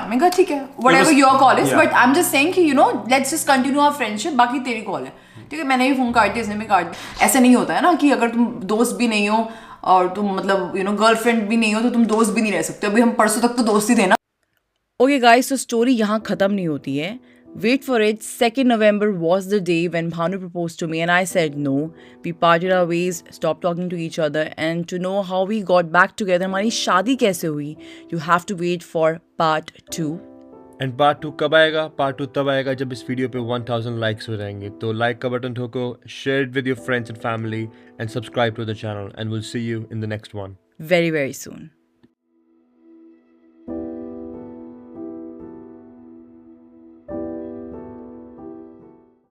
मैं कहा ठीक है, whatever your call is, but I am just saying कि you know let's just continue our friendship, बाकी तेरी कॉल है, ठीक है। मैंने भी फोन काट दिया, इसने भी काट दिया। ऐसा नहीं होता है ना कि अगर तुम दोस्त भी नहीं हो और तुम मतलब यू नो गर्लफ्रेंड भी नहीं हो तो तुम दोस्त भी नहीं रह सकते। अभी हम परसों तक तो दोस्त ही थे ना। ओके गाइस, तो स्टोरी यहाँ ख़त्म नहीं होती है। Wait for it. 2nd November was the day when Bhanu proposed to me and I said no. We parted our ways, stopped talking to each other, and to know how we got back together, हमारी शादी कैसे हुई, you have to wait for part 2. And part 2 कब आएगा? Part 2 तब आएगा जब इस वीडियो पे 1000 लाइक्स हो जाएंगे। तो लाइक का बटन ठोको, share it with your friends and family, and subscribe to the channel, and will see you in the next one Very, very soon.